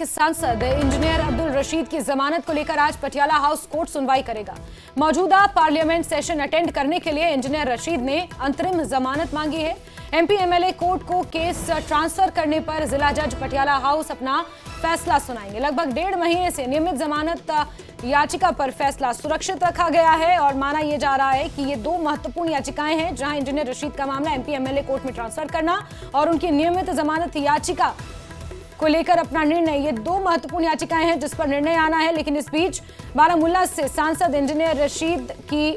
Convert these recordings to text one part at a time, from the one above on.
के सांसद इंजीनियर अब्दुल रशीद की जमानत को लेकर आज पटियाला हाउस कोर्ट सुनवाई करेगा। मौजूदा पार्लियामेंट सेशन अटेंड करने के लिए इंजीनियर रशीद ने अंतरिम जमानत मांगी है। एमपी एमएलए कोर्ट को केस ट्रांसफर करने पर जिला जज पटियाला हाउस अपना फैसला सुनाएंगे। लगभग 1.5 महीने से नियमित जमानत याचिका पर फैसला सुरक्षित रखा गया है और माना यह जा रहा है कि ये 2 महत्वपूर्ण याचिकाएं हैं, जहां इंजीनियर रशीद का मामला एमपी एमएलए कोर्ट में ट्रांसफर करना और उनकी नियमित जमानत याचिका को लेकर अपना निर्णय। ये 2 महत्वपूर्ण याचिकाएं हैं जिस पर निर्णय आना है। लेकिन इस बीच बारामूला से सांसद इंजीनियर रशीद की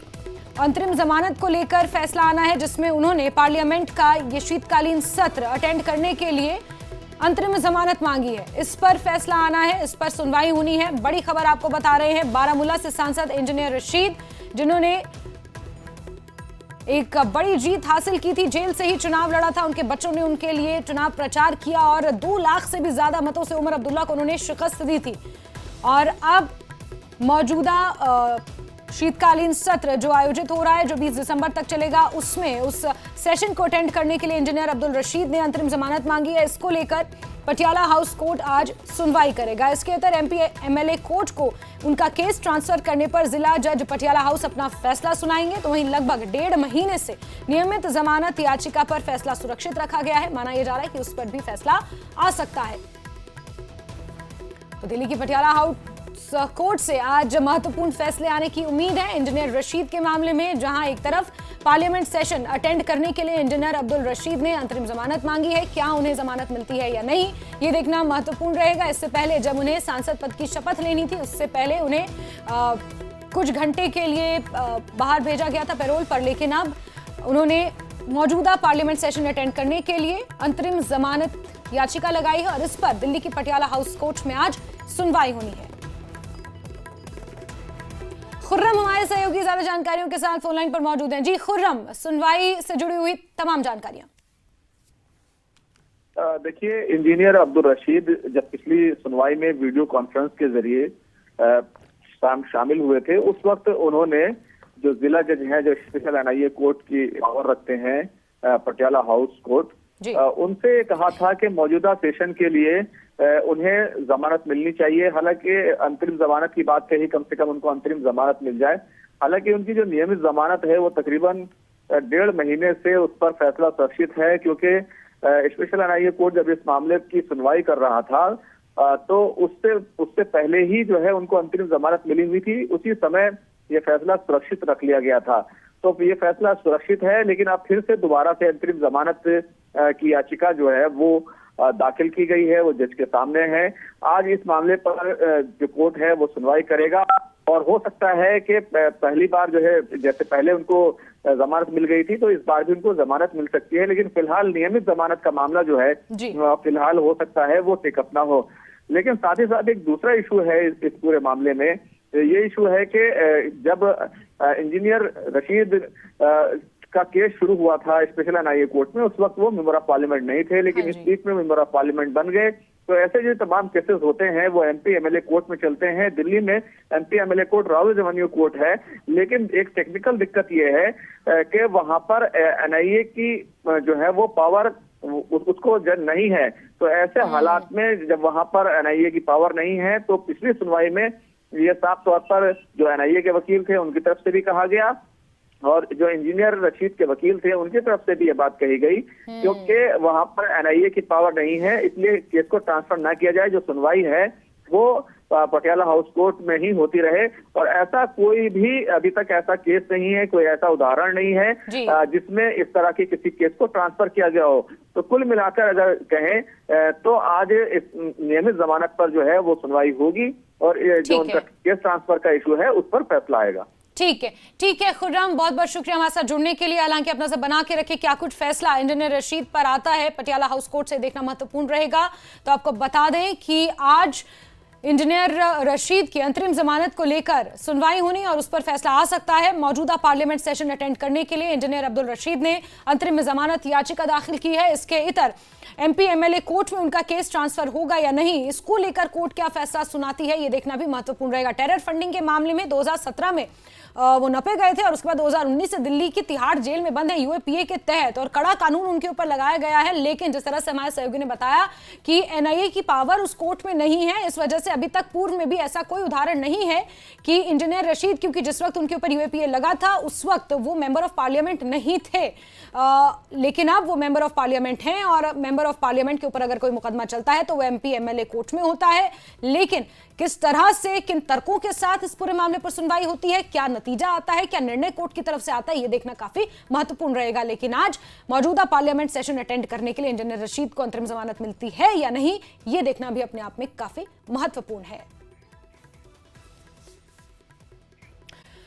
अंतरिम जमानत को लेकर फैसला आना है, जिसमें उन्होंने पार्लियामेंट का ये शीतकालीन सत्र अटेंड करने के लिए अंतरिम जमानत मांगी है। इस पर फैसला आना है, इस पर सुनवाई होनी है। बड़ी खबर आपको बता रहे हैं, बारामूला से सांसद इंजीनियर रशीद, जिन्होंने एक बड़ी जीत हासिल की थी, जेल से ही चुनाव लड़ा था, उनके बच्चों ने उनके लिए चुनाव प्रचार किया और 2 लाख से भी ज्यादा मतों से उमर अब्दुल्ला को उन्होंने शिकस्त दी थी। और अब मौजूदा शीतकालीन सत्र जो आयोजित हो रहा है, जो 20 दिसंबर तक चलेगा, उसमें उस सेशन को अटेंड करने के लिए इंजीनियर अब्दुल रशीद ने अंतरिम जमानत मांगी है। इसको लेकर पटियाला हाउस कोर्ट आज सुनवाई करेगा। इसके अंदर एमपी एमएलए कोर्ट को उनका केस ट्रांसफर करने पर जिला जज पटियाला हाउस अपना फैसला सुनाएंगे। तो वहीं लगभग 1.5 महीने से नियमित जमानत याचिका पर फैसला सुरक्षित रखा गया है। माना यह जा रहा है कि उस पर भी फैसला आ सकता है। तो दिल्ली की पटियाला हाउस कोर्ट से आज महत्वपूर्ण फैसले आने की उम्मीद है इंजीनियर रशीद के मामले में, जहां एक तरफ पार्लियामेंट सेशन अटेंड करने के लिए इंजीनियर अब्दुल रशीद ने अंतरिम जमानत मांगी है। क्या उन्हें जमानत मिलती है या नहीं, ये देखना महत्वपूर्ण रहेगा। इससे पहले जब उन्हें सांसद पद की शपथ लेनी थी, उससे पहले उन्हें कुछ घंटे के लिए बाहर भेजा गया था पैरोल पर, लेकिन अब उन्होंने मौजूदा पार्लियामेंट सेशन अटेंड करने के लिए अंतरिम जमानत याचिका लगाई है और इस पर दिल्ली की पटियाला हाउस कोर्ट में आज सुनवाई होनी है। खुर्रम हमारे सहयोगी ज्यादा जानकारियों के साथ फोनलाइन पर मौजूद हैं। जी खुर्रम, सुनवाई से जुड़ी हुई तमाम जानकारियां। देखिए, इंजीनियर अब्दुल रशीद जब पिछली सुनवाई में वीडियो कॉन्फ्रेंस के जरिए शामिल हुए थे, उस वक्त उन्होंने जो जिला जज हैं, जो स्पेशल एनआईए कोर्ट की पावर रखते हैं पटियाला हाउस कोर्ट, उनसे कहा था कि मौजूदा सेशन के लिए उन्हें जमानत मिलनी चाहिए। हालांकि अंतरिम जमानत की बात कही, कम से कम उनको अंतरिम जमानत मिल जाए। हालांकि उनकी जो नियमित जमानत है वो तकरीबन 1.5 महीने से उस पर फैसला सुरक्षित है, क्योंकि स्पेशल एनआईए कोर्ट जब इस मामले की सुनवाई कर रहा था तो उससे पहले ही जो है उनको अंतरिम जमानत मिली हुई थी। उसी समय ये फैसला सुरक्षित रख लिया गया था। तो ये फैसला सुरक्षित है, लेकिन अब फिर से दोबारा से अंतरिम जमानत की याचिका जो है वो दाखिल की गई है, वो जज के सामने है। आज इस मामले पर जो कोर्ट है वो सुनवाई करेगा और हो सकता है कि पहली बार जो है, जैसे पहले उनको जमानत मिल गई थी, तो इस बार भी उनको जमानत मिल सकती है। लेकिन फिलहाल नियमित जमानत का मामला जो है फिलहाल हो सकता है वो टेकअप ना हो। लेकिन साथ ही साथ एक दूसरा इशू है इस पूरे मामले में। ये इशू है कि जब इंजीनियर रशीद का केस शुरू हुआ था स्पेशल एनआईए कोर्ट में, उस वक्त वो मेंबर ऑफ पार्लियामेंट नहीं थे, लेकिन इस बीच में मेंबर ऑफ पार्लियामेंट बन गए। तो ऐसे जो तमाम केसेस होते हैं वो एमपी एमएलए कोर्ट में चलते हैं। दिल्ली में MP MLA court Rahul revenue court है, लेकिन एक टेक्निकल दिक्कत ये है कि वहां पर एनआईए की जो है वो पावर उसको जज नहीं है। तो ऐसे हालात में जब वहां पर एनआईए की पावर नहीं है, तो पिछली सुनवाई में ये साफ तौर पर जो एनआईए के वकील थे उनकी तरफ से भी कहा गया और जो इंजीनियर रशीद के वकील थे उनकी तरफ से भी ये बात कही गई, क्योंकि वहां पर एनआईए की पावर नहीं है, इसलिए केस को ट्रांसफर ना किया जाए। जो सुनवाई है वो पटियाला हाउस कोर्ट में ही होती रहे। और ऐसा कोई भी अभी तक ऐसा केस नहीं है, कोई ऐसा उदाहरण नहीं है जिसमें इस तरह के किसी केस को ट्रांसफर किया गया हो। तो कुल मिलाकर अगर कहें तो आज इस नियमित जमानत पर जो है वो सुनवाई होगी और जो उनका केस ट्रांसफर का इशू है उस पर फैसला आएगा। ठीक है खुर्रम, बहुत बहुत शुक्रिया हमारे साथ जुड़ने के लिए। हालांकि अपना से बना के रखे क्या कुछ फैसला इंजीनियर रशीद पर आता है पटियाला हाउस कोर्ट से, देखना महत्वपूर्ण रहेगा। तो आपको बता दें कि आज इंजीनियर रशीद की अंतरिम जमानत को लेकर सुनवाई होनी और उस पर फैसला आ सकता है। मौजूदा पार्लियामेंट सेशन अटेंड करने के लिए इंजीनियर अब्दुल रशीद ने अंतरिम जमानत याचिका दाखिल की है। इसके इतर एमपी एमएलए कोर्ट में उनका केस ट्रांसफर होगा या नहीं, इसको लेकर कोर्ट क्या फैसला सुनाती है, ये देखना भी महत्वपूर्ण रहेगा। टेरर फंडिंग के मामले में 2017 में वो नपे गए थे और उसके बाद 2019 से दिल्ली की तिहाड़ जेल में बंद है यूएपीए के तहत, और कड़ा कानून उनके ऊपर लगाया गया है। लेकिन जिस तरह से हमारे सहयोगी ने बताया कि एनआईए की पावर उस कोर्ट में नहीं है, इस वजह से अभी तक पूर्व में भी ऐसा कोई उदाहरण नहीं है कि इंजीनियर रशीद, क्योंकि जिस वक्त उनके ऊपर यूएपीए लगा था उस वक्त वो मेंबर ऑफ पार्लियामेंट नहीं थे, लेकिन अब वो मेंबर ऑफ पार्लियामेंट हैं और मेंबर ऑफ पार्लियामेंट के ऊपर अगर कोई मुकदमा चलता है तो वो एमपी एमएलए कोर्ट में होता है। लेकिन किस तरह से, किन तर्कों के साथ इस पूरे मामले पर सुनवाई होती है, क्या नतीजा आता है, क्या निर्णय कोर्ट की तरफ से आता है, यह देखना काफी महत्वपूर्ण रहेगा। लेकिन आज मौजूदा पार्लियामेंट सेशन अटेंड करने के लिए इंजीनियर रशीद को अंतरिम जमानत मिलती है या नहीं, यह देखना भी अपने आप में काफी महत्वपूर्ण है।